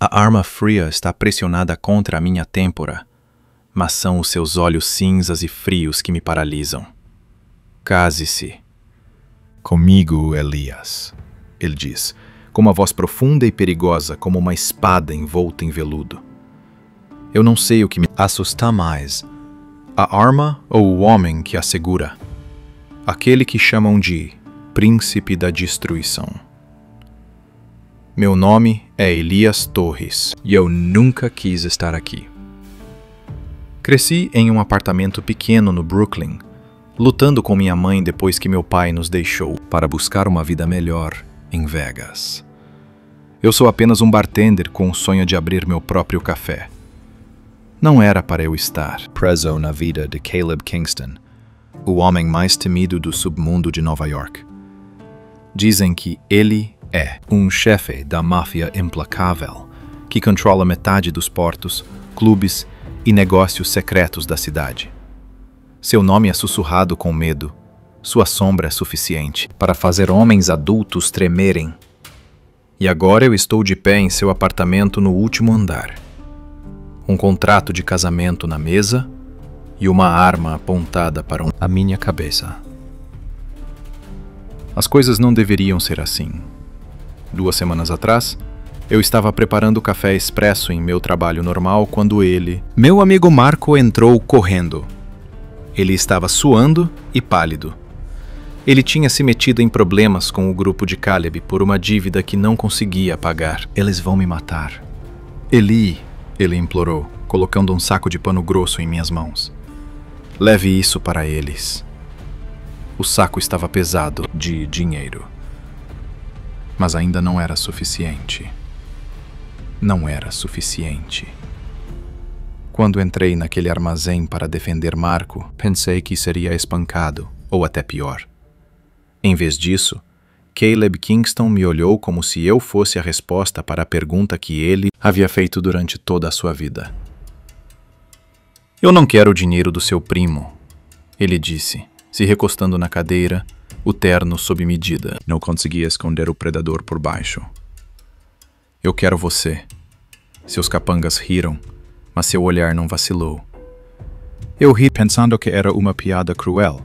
A arma fria está pressionada contra a minha têmpora, mas são os seus olhos cinzas e frios que me paralisam. Case-se comigo, Elias, ele diz, com uma voz profunda e perigosa como uma espada envolta em veludo. Eu não sei o que me assusta mais, a arma ou o homem que a segura, aquele que chamam de Príncipe da Destruição. Meu nome é Elias Torres e eu nunca quis estar aqui. Cresci em um apartamento pequeno no Brooklyn, lutando com minha mãe depois que meu pai nos deixou para buscar uma vida melhor em Vegas. Eu sou apenas um bartender com o sonho de abrir meu próprio café. Não era para eu estar preso na vida de Caleb Kingston, o homem mais temido do submundo de Nova York. Dizem que ele é um chefe da máfia implacável que controla metade dos portos, clubes e negócios secretos da cidade. Seu nome é sussurrado com medo. Sua sombra é suficiente para fazer homens adultos tremerem. E agora eu estou de pé em seu apartamento no último andar. Um contrato de casamento na mesa e uma arma apontada para a minha cabeça. As coisas não deveriam ser assim. 2 semanas atrás, eu estava preparando café expresso em meu trabalho normal quando meu amigo Marco, entrou correndo. Ele estava suando e pálido. Ele tinha se metido em problemas com o grupo de Caleb por uma dívida que não conseguia pagar. Eles vão me matar. Eli, ele implorou, colocando um saco de pano grosso em minhas mãos. Leve isso para eles. O saco estava pesado de dinheiro. Mas ainda não era suficiente. Não era suficiente. Quando entrei naquele armazém para defender Marco, pensei que seria espancado, ou até pior. Em vez disso, Caleb Kingston me olhou como se eu fosse a resposta para a pergunta que ele havia feito durante toda a sua vida. Eu não quero o dinheiro do seu primo, ele disse, se recostando na cadeira, o terno sob medida. Não conseguia esconder o predador por baixo. Eu quero você. Seus capangas riram, mas seu olhar não vacilou. Eu ri pensando que era uma piada cruel,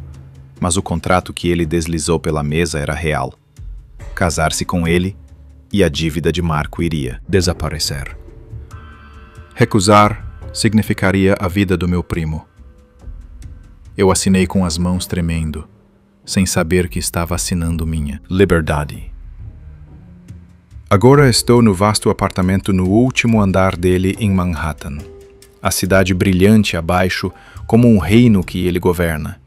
mas o contrato que ele deslizou pela mesa era real. Casar-se com ele e a dívida de Marco iria desaparecer. Recusar significaria a vida do meu primo. Eu assinei com as mãos tremendo, sem saber que estava assinando minha liberdade. Agora estou no vasto apartamento no último andar dele em Manhattan. A cidade brilhante abaixo como um reino que ele governa.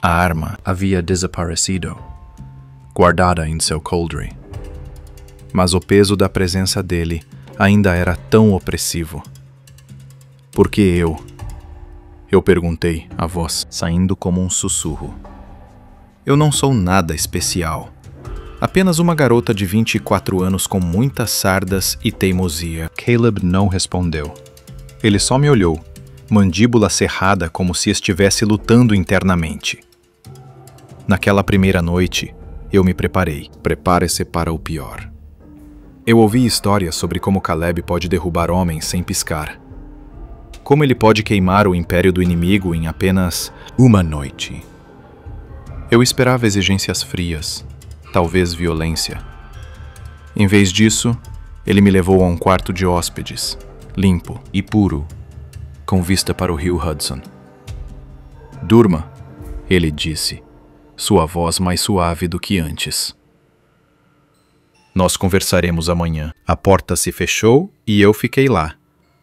A arma havia desaparecido, guardada em seu coldre. Mas o peso da presença dele ainda era tão opressivo. Por que eu? Eu perguntei, a voz saindo como um sussurro. Eu não sou nada especial. Apenas uma garota de 24 anos com muitas sardas e teimosia. Caleb não respondeu. Ele só me olhou, mandíbula cerrada como se estivesse lutando internamente. Naquela primeira noite, eu me preparei. Prepare-se para o pior. Eu ouvi histórias sobre como Caleb pode derrubar homens sem piscar. Como ele pode queimar o império do inimigo em apenas uma noite. Eu esperava exigências frias, talvez violência. Em vez disso, ele me levou a um quarto de hóspedes, limpo e puro, com vista para o rio Hudson. Durma, ele disse, sua voz mais suave do que antes. Nós conversaremos amanhã. A porta se fechou e eu fiquei lá,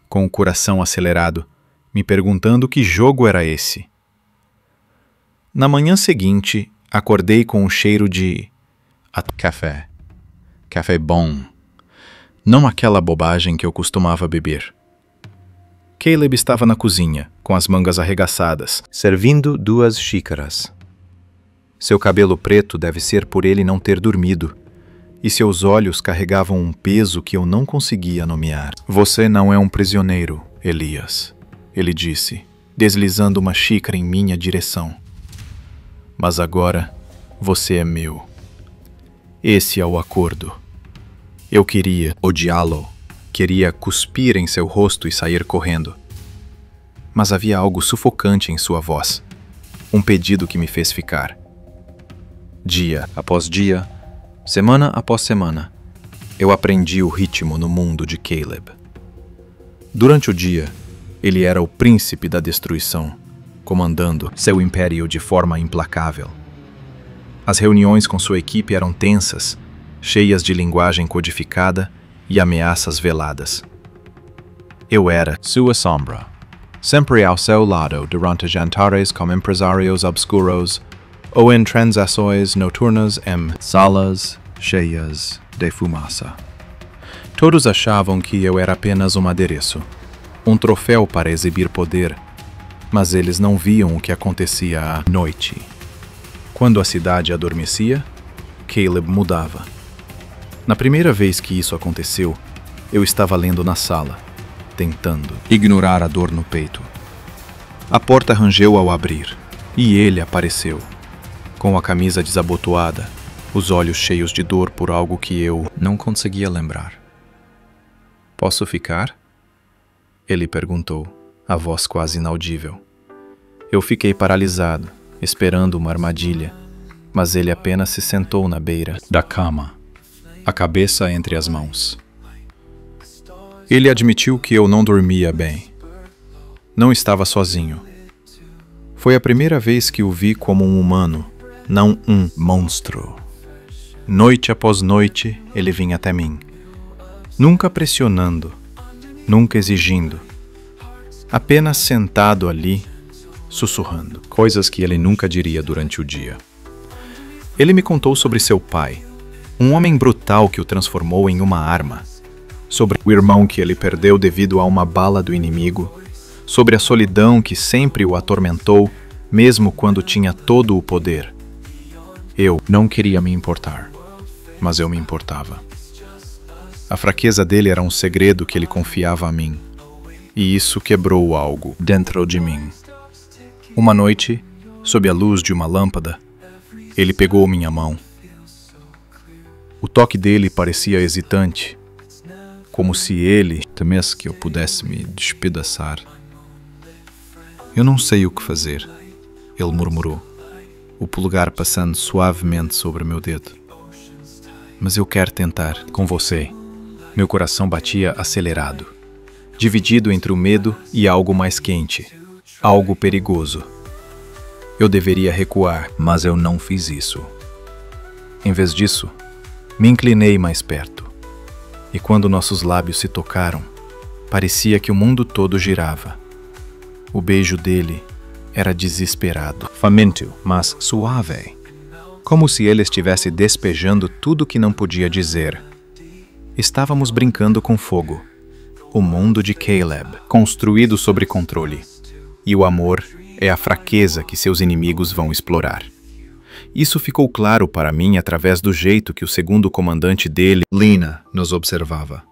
com o coração acelerado, me perguntando que jogo era esse. Na manhã seguinte, acordei com um cheiro de café. Café bom. Não aquela bobagem que eu costumava beber. Caleb estava na cozinha, com as mangas arregaçadas, servindo 2 xícaras. Seu cabelo preto deve ser por ele não ter dormido, e seus olhos carregavam um peso que eu não conseguia nomear. Você não é um prisioneiro, Elias, ele disse, deslizando uma xícara em minha direção. Mas agora, você é meu. Esse é o acordo. Eu queria odiá-lo, Queria cuspir em seu rosto e sair correndo. Mas havia algo sufocante em sua voz. Um pedido que me fez ficar. Dia após dia, semana após semana, eu aprendi o ritmo no mundo de Caleb. Durante o dia, ele era o príncipe da destruição, comandando seu império de forma implacável. As reuniões com sua equipe eram tensas, cheias de linguagem codificada e ameaças veladas. Eu era sua sombra, sempre ao seu lado durante jantares com empresários obscuros ou em transações noturnas em salas cheias de fumaça. Todos achavam que eu era apenas um adereço, um troféu para exibir poder, mas eles não viam o que acontecia à noite. Quando a cidade adormecia, Caleb mudava. Na primeira vez que isso aconteceu, eu estava lendo na sala, tentando ignorar a dor no peito. A porta rangeu ao abrir, e ele apareceu, com a camisa desabotoada, os olhos cheios de dor por algo que eu não conseguia lembrar. "Posso ficar?" Ele perguntou, a voz quase inaudível. Eu fiquei paralisado, esperando uma armadilha, mas ele apenas se sentou na beira da cama, a cabeça entre as mãos. Ele admitiu que eu não dormia bem. Não estava sozinho. Foi a primeira vez que o vi como um humano, não um monstro. Noite após noite, ele vinha até mim. Nunca pressionando, nunca exigindo. Apenas sentado ali, sussurrando, coisas que ele nunca diria durante o dia. Ele me contou sobre seu pai, um homem brutal que o transformou em uma arma, sobre o irmão que ele perdeu devido a uma bala do inimigo, sobre a solidão que sempre o atormentou, mesmo quando tinha todo o poder. Eu não queria me importar, mas eu me importava. A fraqueza dele era um segredo que ele confiava a mim, e isso quebrou algo dentro de mim. Uma noite, sob a luz de uma lâmpada, ele pegou minha mão. O toque dele parecia hesitante, como se ele temesse que eu pudesse me despedaçar. Eu não sei o que fazer, ele murmurou, o polegar passando suavemente sobre meu dedo. Mas eu quero tentar com você. Meu coração batia acelerado, dividido entre o medo e algo mais quente, algo perigoso. Eu deveria recuar, mas eu não fiz isso. Em vez disso, me inclinei mais perto. E quando nossos lábios se tocaram, parecia que o mundo todo girava. O beijo dele era desesperado, faminto, mas suave, como se ele estivesse despejando tudo que não podia dizer. Estávamos brincando com fogo. O mundo de Caleb, construído sobre controle. E o amor é a fraqueza que seus inimigos vão explorar. Isso ficou claro para mim através do jeito que o segundo comandante dele, Lina, nos observava.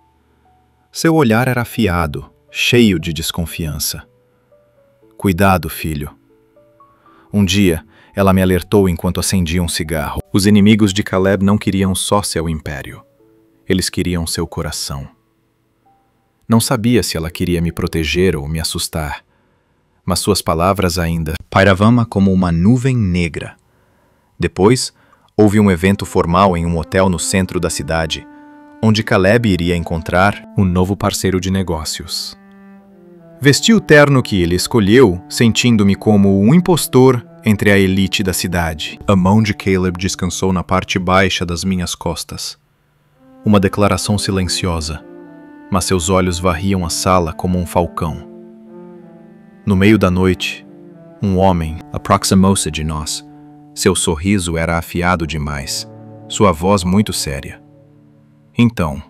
Seu olhar era afiado, cheio de desconfiança. Cuidado, filho. Um dia, ela me alertou enquanto acendia um cigarro. Os inimigos de Caleb não queriam só seu império. Eles queriam seu coração. Não sabia se ela queria me proteger ou me assustar, mas suas palavras ainda pairavam como uma nuvem negra. Depois, houve um evento formal em um hotel no centro da cidade, onde Caleb iria encontrar um novo parceiro de negócios. Vesti o terno que ele escolheu, sentindo-me como um impostor entre a elite da cidade. A mão de Caleb descansou na parte baixa das minhas costas. Uma declaração silenciosa, mas seus olhos varriam a sala como um falcão. No meio da noite, um homem aproximou-se de nós. Seu sorriso era afiado demais, sua voz muito séria. Então,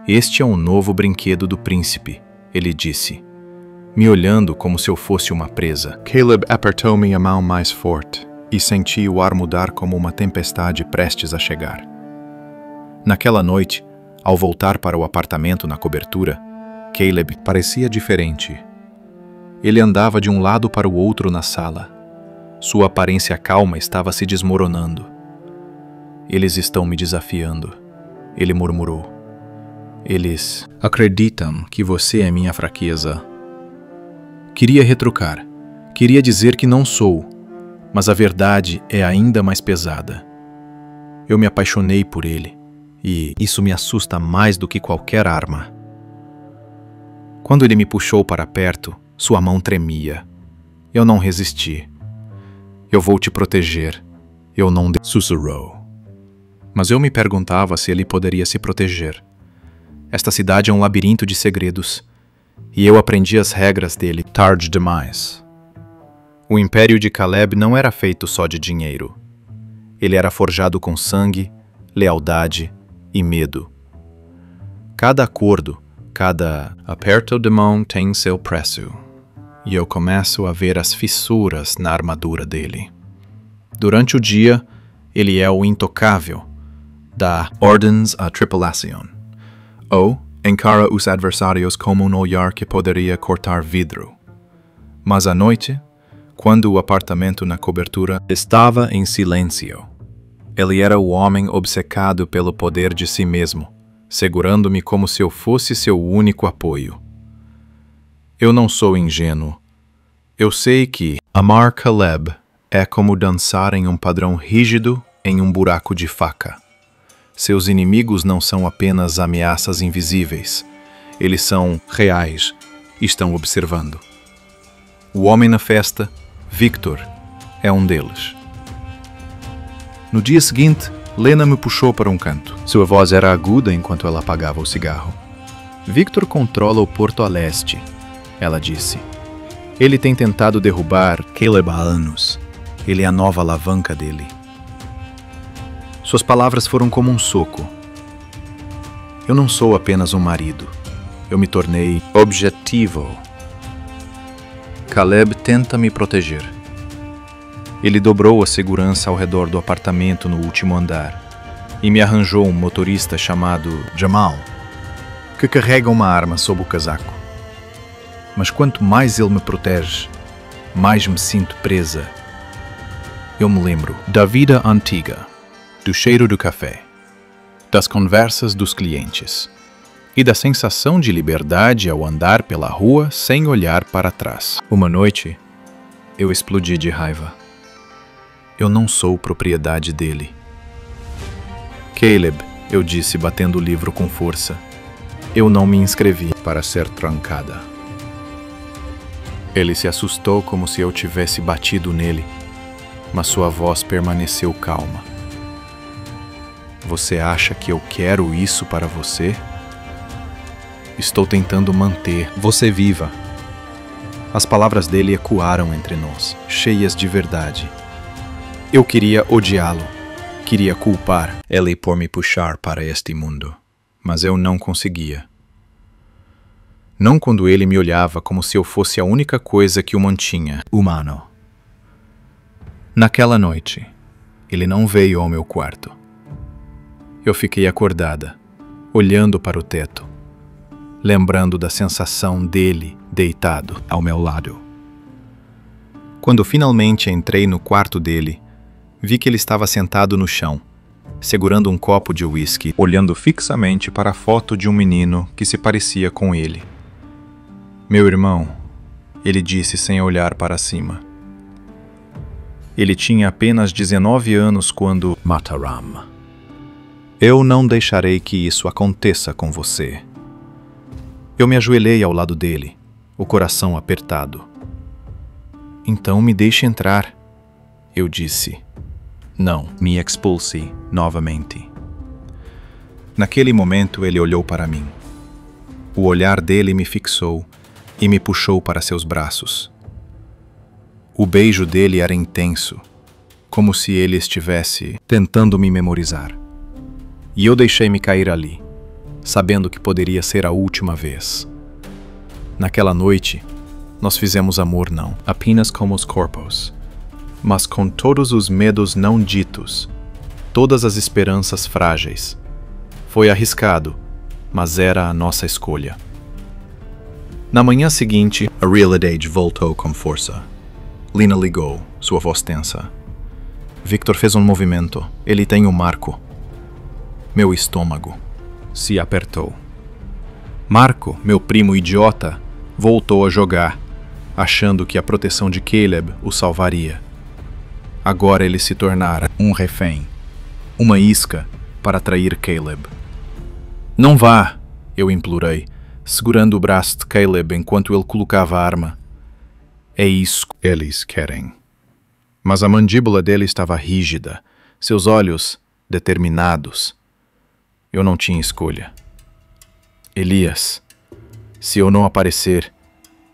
este é um novo brinquedo do príncipe, ele disse, me olhando como se eu fosse uma presa. Caleb apertou minha mão mais forte e senti o ar mudar como uma tempestade prestes a chegar. Naquela noite, ao voltar para o apartamento na cobertura, Caleb parecia diferente. Ele andava de um lado para o outro na sala. Sua aparência calma estava se desmoronando. Eles estão me desafiando, ele murmurou. Eles acreditam que você é minha fraqueza. Queria retrucar. Queria dizer que não sou, mas a verdade é ainda mais pesada. Eu me apaixonei por ele, e isso me assusta mais do que qualquer arma. Quando ele me puxou para perto, sua mão tremia. Eu não resisti. Eu vou te proteger. Eu não... Sussurrou. Mas eu me perguntava se ele poderia se proteger. Esta cidade é um labirinto de segredos, e eu aprendi as regras dele tarde demais. O império de Caleb não era feito só de dinheiro. Ele era forjado com sangue, lealdade e medo. Cada acordo, cada aperto de mão tem seu preço, e eu começo a ver as fissuras na armadura dele. Durante o dia, ele é o intocável, dá ordens à tripulação, ou encara os adversários como um olhar que poderia cortar vidro. Mas à noite, quando o apartamento na cobertura estava em silêncio, ele era o homem obcecado pelo poder de si mesmo, segurando-me como se eu fosse seu único apoio. Eu não sou ingênuo. Eu sei que amar Caleb é como dançar em um padrão rígido em um buraco de faca. Seus inimigos não são apenas ameaças invisíveis. Eles são reais e estão observando. O homem na festa, Victor, é um deles. No dia seguinte, Lena me puxou para um canto. Sua voz era aguda enquanto ela apagava o cigarro. Victor controla o Porto a Leste, ela disse. Ele tem tentado derrubar Caleb há anos. Ele é a nova alavanca dele. Suas palavras foram como um soco. Eu não sou apenas um marido. Eu me tornei objetivo. Caleb tenta me proteger. Ele dobrou a segurança ao redor do apartamento no último andar e me arranjou um motorista chamado Jamal, que carrega uma arma sob o casaco. Mas quanto mais ele me protege, mais me sinto presa. Eu me lembro da vida antiga, do cheiro do café, das conversas dos clientes e da sensação de liberdade ao andar pela rua sem olhar para trás. Uma noite, eu explodi de raiva. Eu não sou propriedade dele. Caleb, eu disse batendo o livro com força. Eu não me inscrevi para ser trancada. Ele se assustou como se eu tivesse batido nele, mas sua voz permaneceu calma. Você acha que eu quero isso para você? Estou tentando manter você viva. As palavras dele ecoaram entre nós, cheias de verdade. Eu queria odiá-lo, queria culpar ele por me puxar para este mundo, mas eu não conseguia. Não quando ele me olhava como se eu fosse a única coisa que o mantinha humano. Naquela noite, ele não veio ao meu quarto. Eu fiquei acordada, olhando para o teto, lembrando da sensação dele deitado ao meu lado. Quando finalmente entrei no quarto dele, vi que ele estava sentado no chão, segurando um copo de uísque, olhando fixamente para a foto de um menino que se parecia com ele. Meu irmão, ele disse sem olhar para cima. Ele tinha apenas 19 anos quando... Mataram. Eu não deixarei que isso aconteça com você. Eu me ajoelhei ao lado dele, o coração apertado. Então me deixe entrar, eu disse. Não, me expulse novamente. Naquele momento ele olhou para mim. O olhar dele me fixou e me puxou para seus braços. O beijo dele era intenso, como se ele estivesse tentando me memorizar. E eu deixei-me cair ali, sabendo que poderia ser a última vez. Naquela noite, nós fizemos amor não apenas como os corpos, mas com todos os medos não ditos, todas as esperanças frágeis. Foi arriscado, mas era a nossa escolha. Na manhã seguinte, a realidade voltou com força. Lena ligou, sua voz tensa. Victor fez um movimento. Ele tem um marco. Meu estômago se apertou. Marco, meu primo idiota, voltou a jogar, achando que a proteção de Caleb o salvaria. Agora ele se tornara um refém, uma isca para atrair Caleb. Não vá, eu implorei, segurando o braço de Caleb enquanto ele colocava a arma. É isso que eles querem. Mas a mandíbula dele estava rígida, seus olhos determinados. Eu não tinha escolha. Elias, se eu não aparecer,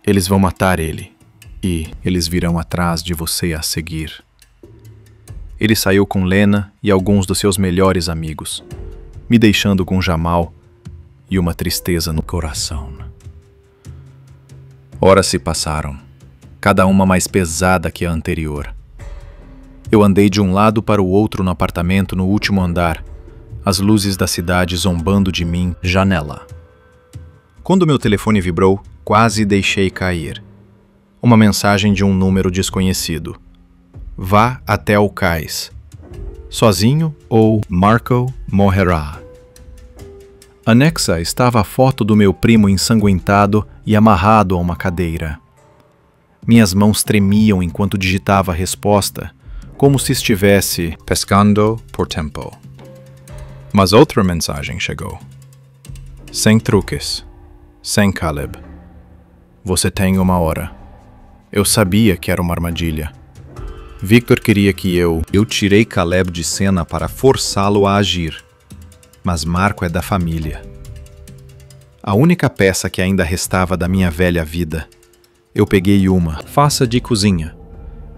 eles vão matar ele, e eles virão atrás de você a seguir. Ele saiu com Lena e alguns dos seus melhores amigos, me deixando com Jamal e uma tristeza no coração. Horas se passaram, cada uma mais pesada que a anterior. Eu andei de um lado para o outro no apartamento no último andar, as luzes da cidade zombando de mim, janela. Quando meu telefone vibrou, quase deixei cair. Uma mensagem de um número desconhecido. Vá até o cais. Sozinho ou Marco morrerá. Anexa estava a foto do meu primo ensanguentado e amarrado a uma cadeira. Minhas mãos tremiam enquanto digitava a resposta, como se estivesse pescando por tempo. Mas outra mensagem chegou. Sem truques. Sem Caleb. Você tem 1 hora. Eu sabia que era uma armadilha. Victor queria que eu tirei Caleb de cena para forçá-lo a agir. Mas Marco é da família. A única peça que ainda restava da minha velha vida. Eu peguei uma faça de cozinha,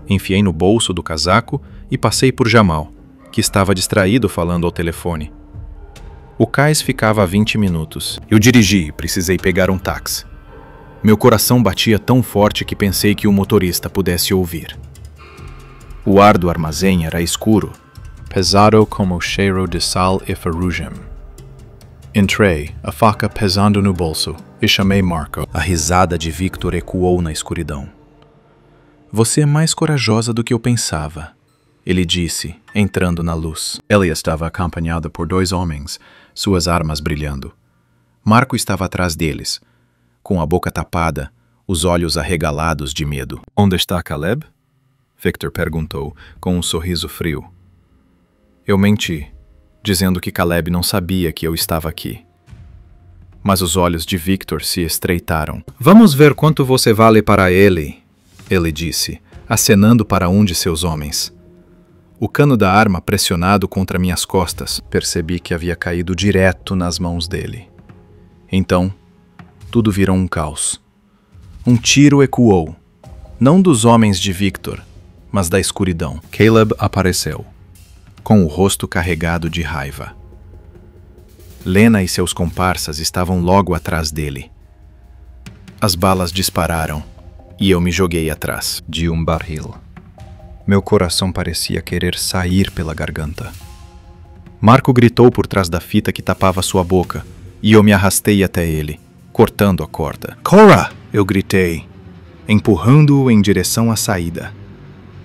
enfiei no bolso do casaco e passei por Jamal, que estava distraído falando ao telefone. O cais ficava a 20 minutos. Eu dirigi e precisei pegar um táxi. Meu coração batia tão forte que pensei que o motorista pudesse ouvir. O ar do armazém era escuro, pesado como o cheiro de sal e ferrugem. Entrei, a faca pesando no bolso, e chamei Marco. A risada de Victor ecoou na escuridão. Você é mais corajosa do que eu pensava, ele disse, entrando na luz. Ela estava acompanhada por 2 homens, suas armas brilhando. Marco estava atrás deles, com a boca tapada, os olhos arregalados de medo. Onde está Caleb? Victor perguntou, com um sorriso frio. Eu menti, dizendo que Caleb não sabia que eu estava aqui. Mas os olhos de Victor se estreitaram. Vamos ver quanto você vale para ele, ele disse, acenando para um de seus homens. O cano da arma pressionado contra minhas costas, percebi que havia caído direto nas mãos dele. Então, tudo virou um caos. Um tiro ecoou, não dos homens de Victor, mas da escuridão. Caleb apareceu, com o rosto carregado de raiva. Lena e seus comparsas estavam logo atrás dele. As balas dispararam e eu me joguei atrás de um barril. Meu coração parecia querer sair pela garganta. Marco gritou por trás da fita que tapava sua boca e eu me arrastei até ele, cortando a corda. Cora! Eu gritei, empurrando-o em direção à saída.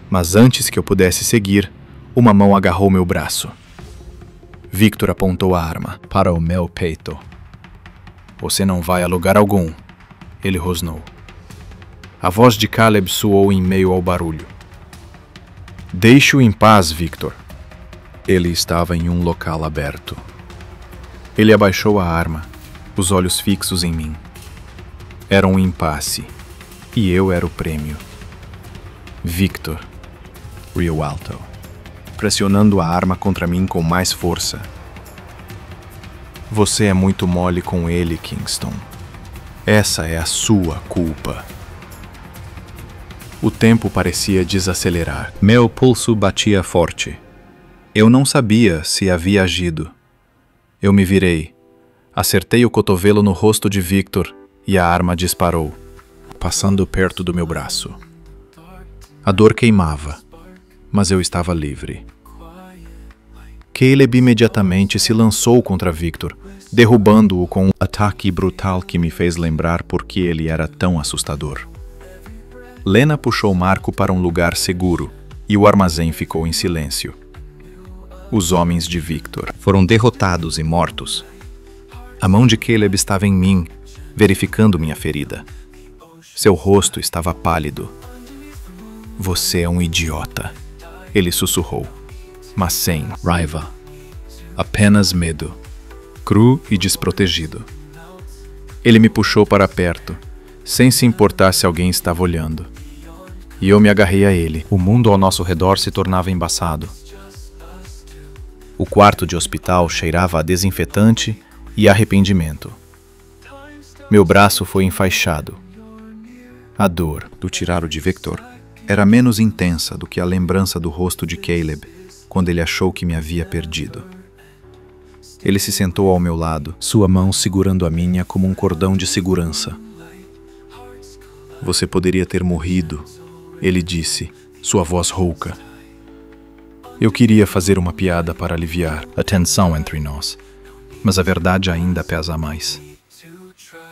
Mas antes que eu pudesse seguir, uma mão agarrou meu braço. Victor apontou a arma para o meu peito. Você não vai a lugar algum, ele rosnou. A voz de Caleb soou em meio ao barulho. Deixe-o em paz, Victor. Ele estava em um local aberto. Ele abaixou a arma, os olhos fixos em mim. Era um impasse, e eu era o prêmio. Victor, riu alto, pressionando a arma contra mim com mais força. Você é muito mole com ele, Kingston. Essa é a sua culpa. O tempo parecia desacelerar. Meu pulso batia forte. Eu não sabia se havia agido. Eu me virei. Acertei o cotovelo no rosto de Victor e a arma disparou, passando perto do meu braço. A dor queimava, mas eu estava livre. Caleb imediatamente se lançou contra Victor, derrubando-o com um ataque brutal que me fez lembrar por que ele era tão assustador. Lena puxou Marco para um lugar seguro e o armazém ficou em silêncio. Os homens de Victor foram derrotados e mortos. A mão de Caleb estava em mim verificando minha ferida. Seu rosto estava pálido. Você é um idiota, ele sussurrou, mas sem raiva. Apenas medo, cru e desprotegido. Ele me puxou para perto, sem se importar se alguém estava olhando. E eu me agarrei a ele. O mundo ao nosso redor se tornava embaçado. O quarto de hospital cheirava a desinfetante e arrependimento. Meu braço foi enfaixado. A dor do tiraro de Victor era menos intensa do que a lembrança do rosto de Caleb quando ele achou que me havia perdido. Ele se sentou ao meu lado, sua mão segurando a minha como um cordão de segurança. Você poderia ter morrido, ele disse, sua voz rouca. Eu queria fazer uma piada para aliviar a tensão entre nós, mas a verdade ainda pesa mais.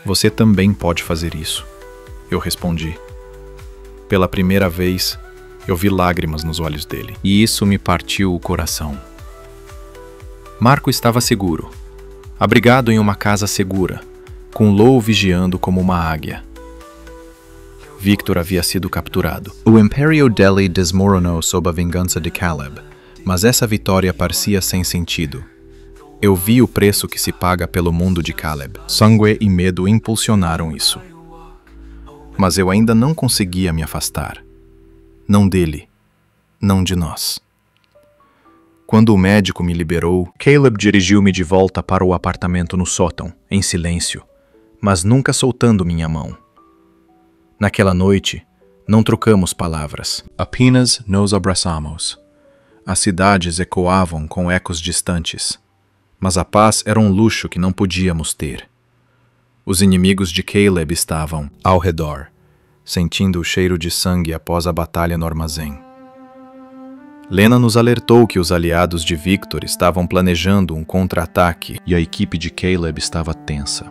Você também pode fazer isso, eu respondi. Pela primeira vez, eu vi lágrimas nos olhos dele, e isso me partiu o coração. Marco estava seguro, abrigado em uma casa segura, com Lou vigiando como uma águia. Victor havia sido capturado. O Império Delhi desmoronou sob a vingança de Caleb, mas essa vitória parecia sem sentido. Eu vi o preço que se paga pelo mundo de Caleb. Sangue e medo impulsionaram isso. Mas eu ainda não conseguia me afastar. Não dele, não de nós. Quando o médico me liberou, Caleb dirigiu-me de volta para o apartamento no sótão, em silêncio, mas nunca soltando minha mão. Naquela noite, não trocamos palavras. Apenas nos abraçamos. As cidades ecoavam com ecos distantes, mas a paz era um luxo que não podíamos ter. Os inimigos de Caleb estavam ao redor, sentindo o cheiro de sangue após a batalha no armazém. Lena nos alertou que os aliados de Victor estavam planejando um contra-ataque e a equipe de Caleb estava tensa.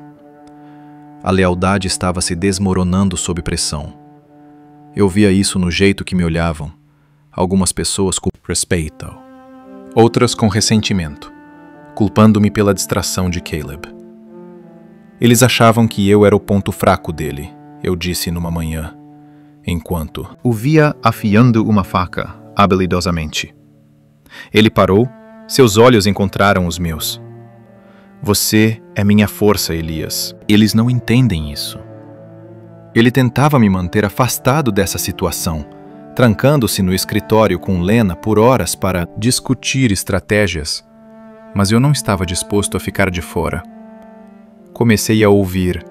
A lealdade estava se desmoronando sob pressão. Eu via isso no jeito que me olhavam. Algumas pessoas com respeito, outras com ressentimento, culpando-me pela distração de Caleb. Eles achavam que eu era o ponto fraco dele, eu disse numa manhã, enquanto o via afiando uma faca habilidosamente. Ele parou, seus olhos encontraram os meus. Você é minha força, Elias. Eles não entendem isso. Ele tentava me manter afastado dessa situação, trancando-se no escritório com Lena por horas para discutir estratégias, mas eu não estava disposto a ficar de fora. Comecei a ouvir,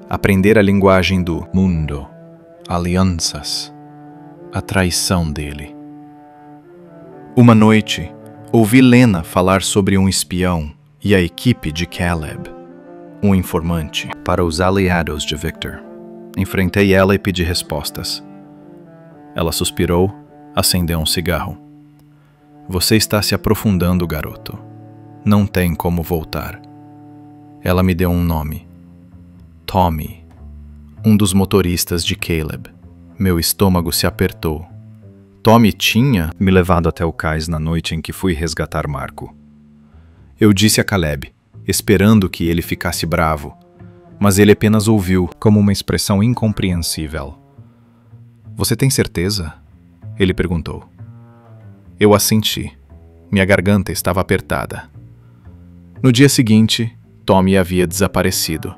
aprender a linguagem do mundo, alianças, a traição dele. Uma noite, ouvi Lena falar sobre um espião e a equipe de Caleb, um informante, para os aliados de Victor. Enfrentei ela e pedi respostas. Ela suspirou, acendeu um cigarro. Você está se aprofundando, garoto. Não tem como voltar. Ela me deu um nome. Tommy, um dos motoristas de Caleb. Meu estômago se apertou. Tommy tinha me levado até o cais na noite em que fui resgatar Marco. Eu disse a Caleb, esperando que ele ficasse bravo, mas ele apenas ouviu como uma expressão incompreensível. Você tem certeza? Ele perguntou. Eu assenti. Minha garganta estava apertada. No dia seguinte, Tommy havia desaparecido.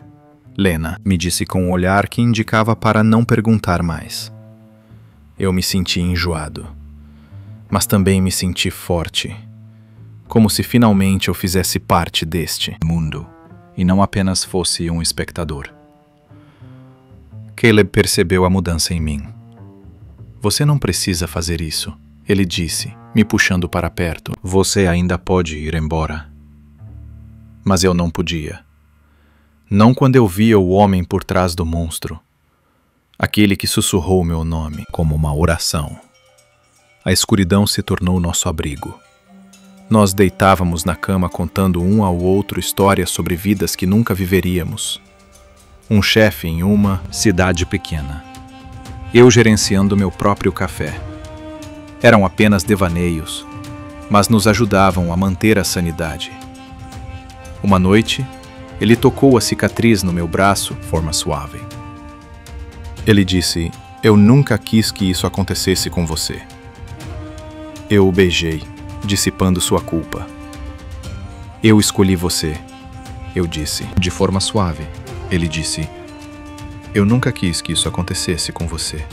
Lena me disse com um olhar que indicava para não perguntar mais. Eu me senti enjoado, mas também me senti forte, como se finalmente eu fizesse parte deste mundo e não apenas fosse um espectador. Caleb percebeu a mudança em mim. Você não precisa fazer isso, ele disse, me puxando para perto. Você ainda pode ir embora. Mas eu não podia. Não quando eu via o homem por trás do monstro. Aquele que sussurrou meu nome como uma oração. A escuridão se tornou nosso abrigo. Nós deitávamos na cama contando um ao outro histórias sobre vidas que nunca viveríamos. Um chefe em uma cidade pequena. Eu gerenciando meu próprio café. Eram apenas devaneios, mas nos ajudavam a manter a sanidade. Uma noite, Ele tocou a cicatriz no meu braço, forma suave. Ele disse: eu nunca quis que isso acontecesse com você. Eu o beijei, dissipando sua culpa. Eu escolhi você, eu disse. De forma suave, ele disse: eu nunca quis que isso acontecesse com você.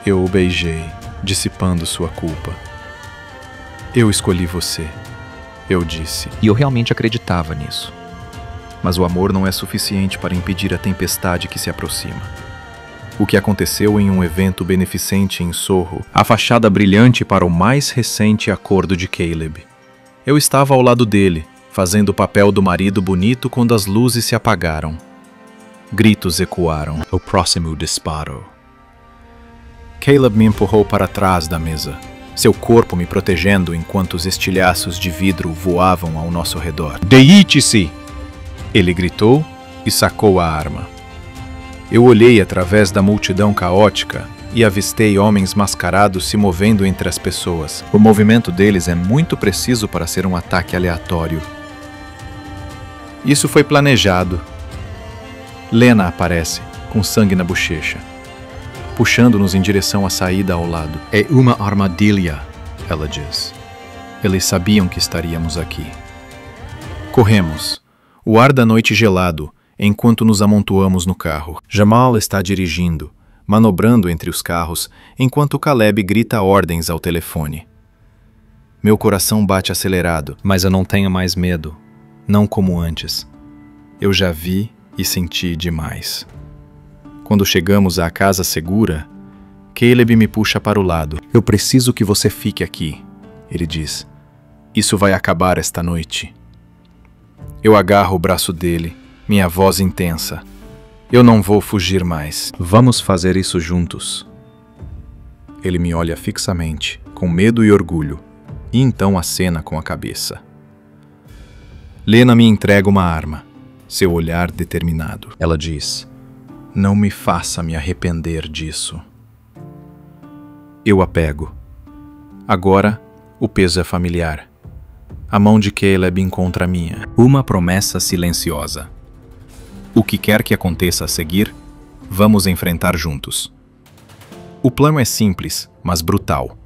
Eu o beijei, dissipando sua culpa. Eu escolhi você, eu disse. E eu realmente acreditava nisso. Mas o amor não é suficiente para impedir a tempestade que se aproxima. O que aconteceu em um evento beneficente em Soho, a fachada brilhante para o mais recente acordo de Caleb. Eu estava ao lado dele, fazendo o papel do marido bonito quando as luzes se apagaram. Gritos ecoaram. O próximo disparo. Caleb me empurrou para trás da mesa, seu corpo me protegendo enquanto os estilhaços de vidro voavam ao nosso redor. Deite-se! Ele gritou e sacou a arma. Eu olhei através da multidão caótica e avistei homens mascarados se movendo entre as pessoas. O movimento deles é muito preciso para ser um ataque aleatório. Isso foi planejado. Lena aparece, com sangue na bochecha, puxando-nos em direção à saída ao lado. É uma armadilha, ela diz. Eles sabiam que estaríamos aqui. Corremos, o ar da noite gelado, enquanto nos amontoamos no carro. Jamal está dirigindo, manobrando entre os carros, enquanto Caleb grita ordens ao telefone. Meu coração bate acelerado, mas eu não tenho mais medo, não como antes. Eu já vi e senti demais. Quando chegamos à casa segura, Caleb me puxa para o lado. Eu preciso que você fique aqui, ele diz. Isso vai acabar esta noite. Eu agarro o braço dele, minha voz intensa. Eu não vou fugir mais. Vamos fazer isso juntos. Ele me olha fixamente, com medo e orgulho, e então acena com a cabeça. Lena me entrega uma arma, seu olhar determinado. Ela diz: não me faça me arrepender disso. Eu a pego. Agora, o peso é familiar. A mão de Caleb encontra a minha. Uma promessa silenciosa. O que quer que aconteça a seguir, vamos enfrentar juntos. O plano é simples, mas brutal.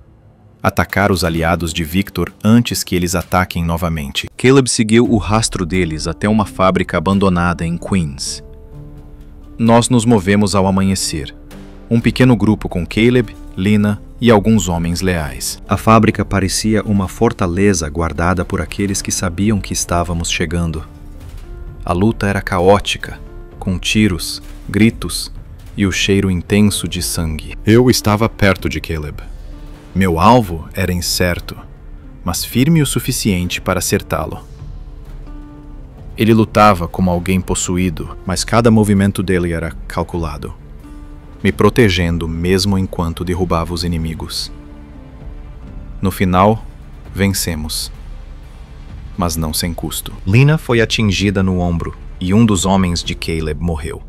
Atacar os aliados de Victor antes que eles ataquem novamente. Caleb seguiu o rastro deles até uma fábrica abandonada em Queens. Nós nos movemos ao amanhecer. Um pequeno grupo com Caleb, Lena e alguns homens leais. A fábrica parecia uma fortaleza guardada por aqueles que sabiam que estávamos chegando. A luta era caótica, com tiros, gritos e o cheiro intenso de sangue. Eu estava perto de Caleb. Meu alvo era incerto, mas firme o suficiente para acertá-lo. Ele lutava como alguém possuído, mas cada movimento dele era calculado, me protegendo mesmo enquanto derrubava os inimigos. No final, vencemos, mas não sem custo. Lena foi atingida no ombro e um dos homens de Caleb morreu.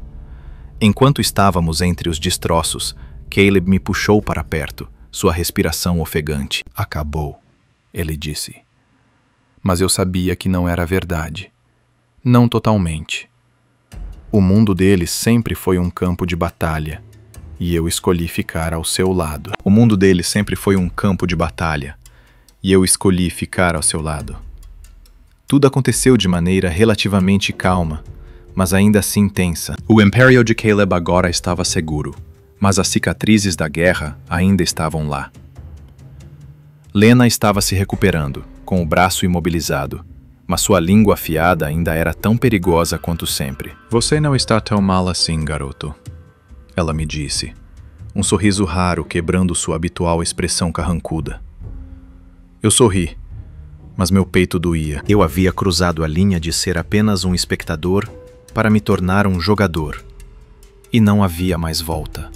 Enquanto estávamos entre os destroços, Caleb me puxou para perto, sua respiração ofegante. Acabou, ele disse. Mas eu sabia que não era verdade. Não totalmente. O mundo deles sempre foi um campo de batalha, e eu escolhi ficar ao seu lado. O mundo deles sempre foi um campo de batalha, e eu escolhi ficar ao seu lado. Tudo aconteceu de maneira relativamente calma, mas ainda assim tensa. O Império de Caleb agora estava seguro, mas as cicatrizes da guerra ainda estavam lá. Lena estava se recuperando, com o braço imobilizado, mas sua língua afiada ainda era tão perigosa quanto sempre. Você não está tão mal assim, garoto, ela me disse, um sorriso raro quebrando sua habitual expressão carrancuda. Eu sorri, mas meu peito doía. Eu havia cruzado a linha de ser apenas um espectador para me tornar um jogador, e não havia mais volta.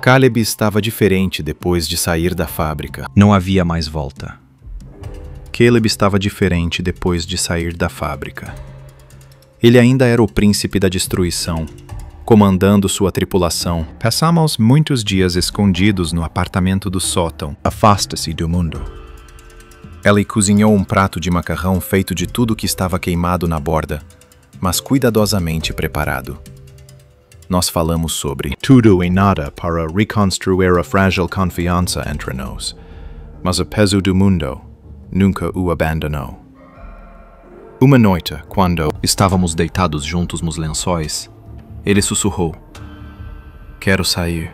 Caleb estava diferente depois de sair da fábrica. Não havia mais volta. Caleb estava diferente depois de sair da fábrica. Ele ainda era o príncipe da destruição, comandando sua tripulação. Passamos muitos dias escondidos no apartamento do sótão. Afaste-se do mundo. Ellie cozinhou um prato de macarrão feito de tudo que estava queimado na borda, mas cuidadosamente preparado. Nós falamos sobre tudo e nada para reconstruir a frágil confiança entre nós, mas o peso do mundo nunca o abandonou. Uma noite, quando estávamos deitados juntos nos lençóis, ele sussurrou: "Quero sair."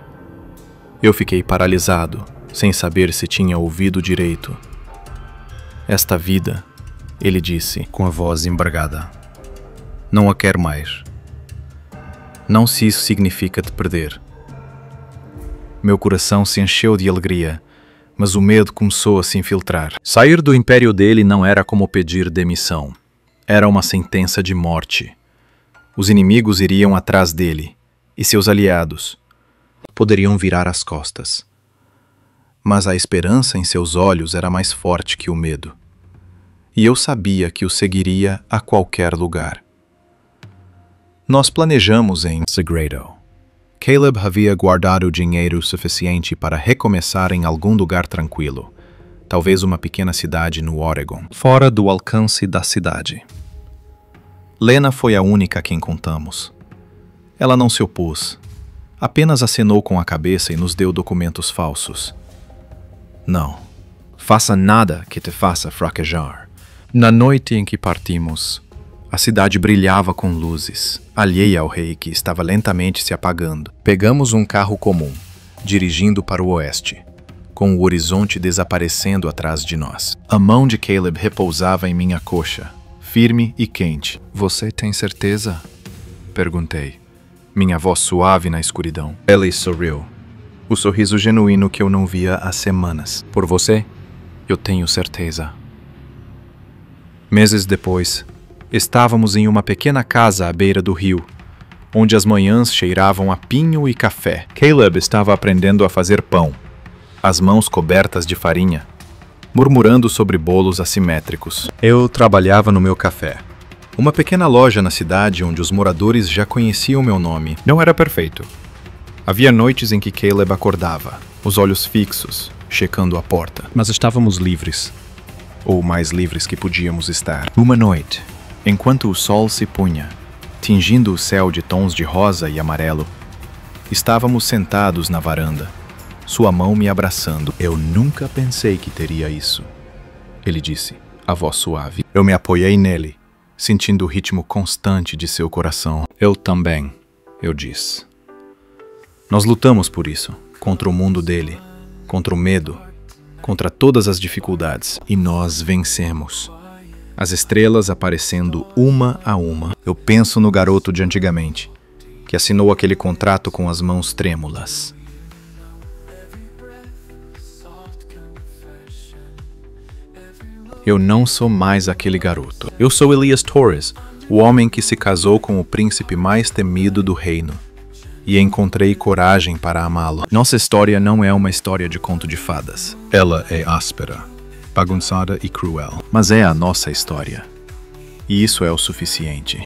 Eu fiquei paralisado, sem saber se tinha ouvido direito. "Esta vida," ele disse, com a voz embargada, "não a quero mais. Não se isso significa te perder." Meu coração se encheu de alegria, mas o medo começou a se infiltrar. Sair do império dele não era como pedir demissão. Era uma sentença de morte. Os inimigos iriam atrás dele, e seus aliados poderiam virar as costas. Mas a esperança em seus olhos era mais forte que o medo. E eu sabia que o seguiria a qualquer lugar. Nós planejamos em segredo. Caleb havia guardado dinheiro suficiente para recomeçar em algum lugar tranquilo, talvez uma pequena cidade no Oregon, fora do alcance da cidade. Lena foi a única a quem contamos. Ela não se opôs, apenas acenou com a cabeça e nos deu documentos falsos. Não, faça nada que te faça fraquejar. Na noite em que partimos, a cidade brilhava com luzes, alheia ao rei que estava lentamente se apagando. Pegamos um carro comum, dirigindo para o oeste, com o horizonte desaparecendo atrás de nós. A mão de Caleb repousava em minha coxa, firme e quente. "Você tem certeza?" perguntei, minha voz suave na escuridão. Ellie sorriu, o sorriso genuíno que eu não via há semanas. "Por você, eu tenho certeza." Meses depois, estávamos em uma pequena casa à beira do rio, onde as manhãs cheiravam a pinho e café. Caleb estava aprendendo a fazer pão, as mãos cobertas de farinha, murmurando sobre bolos assimétricos. Eu trabalhava no meu café, uma pequena loja na cidade onde os moradores já conheciam meu nome. Não era perfeito. Havia noites em que Caleb acordava, os olhos fixos, checando a porta. Mas estávamos livres, ou mais livres que podíamos estar. Uma noite, enquanto o sol se punha, tingindo o céu de tons de rosa e amarelo, estávamos sentados na varanda, sua mão me abraçando. "Eu nunca pensei que teria isso," ele disse, a voz suave. Eu me apoiei nele, sentindo o ritmo constante de seu coração. "Eu também," eu disse. Nós lutamos por isso, contra o mundo dele, contra o medo, contra todas as dificuldades, e nós vencemos. As estrelas aparecendo uma a uma. Eu penso no garoto de antigamente, que assinou aquele contrato com as mãos trêmulas. Eu não sou mais aquele garoto. Eu sou Elias Torres, o homem que se casou com o príncipe mais temido do reino. E encontrei coragem para amá-lo. Nossa história não é uma história de conto de fadas. Ela é áspera, bagunçada e cruel. Mas é a nossa história. E isso é o suficiente.